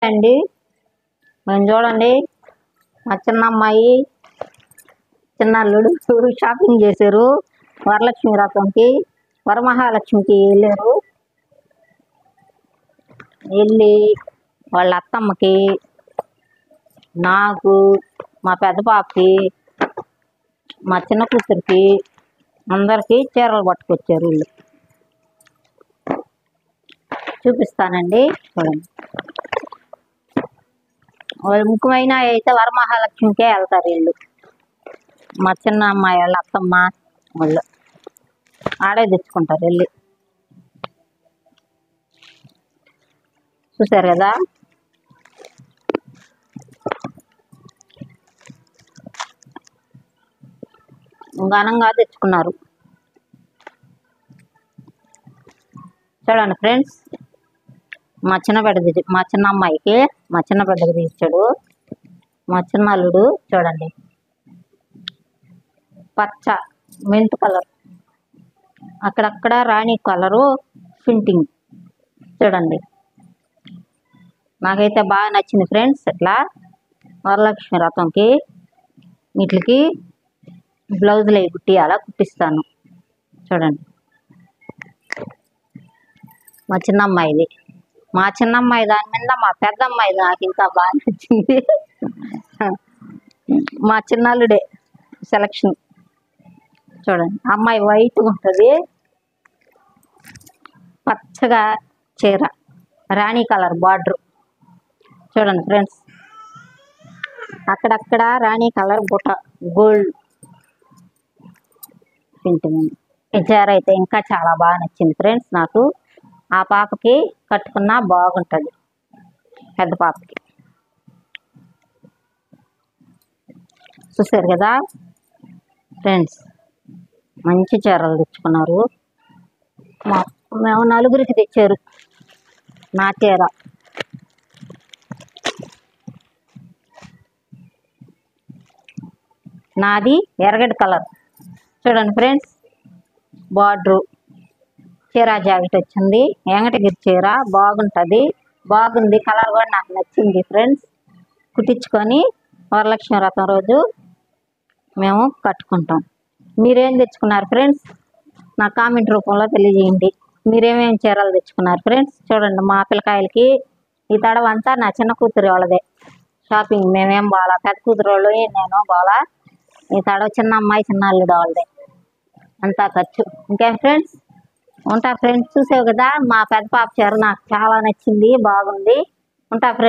అండి మేము చూడండి మా చిన్న అమ్మాయి చిన్న అల్లుడు షాపింగ్ చేశారు. వరలక్ష్మి వ్రతంకి వరమహాలక్ష్మికి వెళ్ళారు. వెళ్ళి వాళ్ళ అత్తమ్మకి నాకు మా పెద్ద పాపకి మా చిన్న కూతురికి అందరికీ చీరలు పట్టుకొచ్చారు. వీళ్ళు చూపిస్తానండి చూడండి. వాళ్ళు ముఖ్యమైన అయితే వరమహాలక్ష్మికే వెళ్తారు. వీళ్ళు మా చిన్న అమ్మాయి వాళ్ళ అత్తమ్మ వాళ్ళు ఆడే తెచ్చుకుంటారు. వెళ్ళి చూసారు కదా. ఘనంగా తెచ్చుకున్నారు. చూడండి ఫ్రెండ్స్, మా చిన్న అమ్మాయికి మా చిన్న బిడ్డకి తీర్చాడు. మా చిన్న అల్లుడు చూడండి, పచ్చ మెంట్ కలర్, అక్కడక్కడ రాణి కలరు ప్రింటింగ్ చూడండి. నాకైతే బాగా నచ్చింది ఫ్రెండ్స్. ఇట్లా వరలక్ష్మి వ్రతంకి వీటికి బ్లౌజులు అవి కుట్టియాలా కుట్టిస్తాను. చూడండి మా చిన్న అమ్మాయిది. మా చిన్న అమ్మాయి దాని మీద మా పెద్ద అమ్మాయి నాకు ఇంకా బాగా నచ్చింది. మా చిన్నల్లుడే సెలక్షన్ చూడండి. అమ్మాయి వైట్గా ఉంటుంది, పచ్చగా చీర, రాణి కలర్ బార్డర్ చూడండి ఫ్రెండ్స్. అక్కడక్కడ రాణి కలర్ బుట్ట గోల్డ్ ప్రింటింగ్. ఈ చీర అయితే ఇంకా చాలా బాగా నచ్చింది ఫ్రెండ్స్. నాకు ఆ పాపకి కట్టుకున్నా బాగుంటుంది, పెద్ద పాపకి. చూసారు కదా ఫ్రెండ్స్, మంచి చీరలు తెచ్చుకున్నారు. మేము నలుగురికి తెచ్చారు నా చీర. నాది ఎర్రగడ్డ కలర్ చూడండి ఫ్రెండ్స్. బార్డరు చీర జాకెట్ వచ్చింది. వెంకటగిరి చీర బాగుంది. కలర్ కూడా నాకు నచ్చింది ఫ్రెండ్స్. కుట్టించుకొని వరలక్ష్మి వ్రతం రోజు మేము కట్టుకుంటాం. మీరేం తెచ్చుకున్నారు ఫ్రెండ్స్? నా కామెంట్ రూపంలో తెలియజేయండి. మీరేమేమి చీరలు తెచ్చుకున్నారు ఫ్రెండ్స్? చూడండి మా పిల్లకాయలకి ఈ తడవంతా నా చిన్న కూతురు వాళ్ళదే షాపింగ్. మేమేం బాగా పెద్ద కూతురు వాళ్ళు నేను బాగా ఈ తడవ చిన్న అమ్మాయి చిన్న అల్లుడు వాళ్ళదే అంతా ఖర్చు. ఇంకేం ఫ్రెండ్స్ ఉంటా ఫ్రెండ్స్. చూసావు కదా మా పెద్ద పాప చీర నాకు చాలా నచ్చింది, బాగుంది. ఉంటా ఫ్రెండ్స్.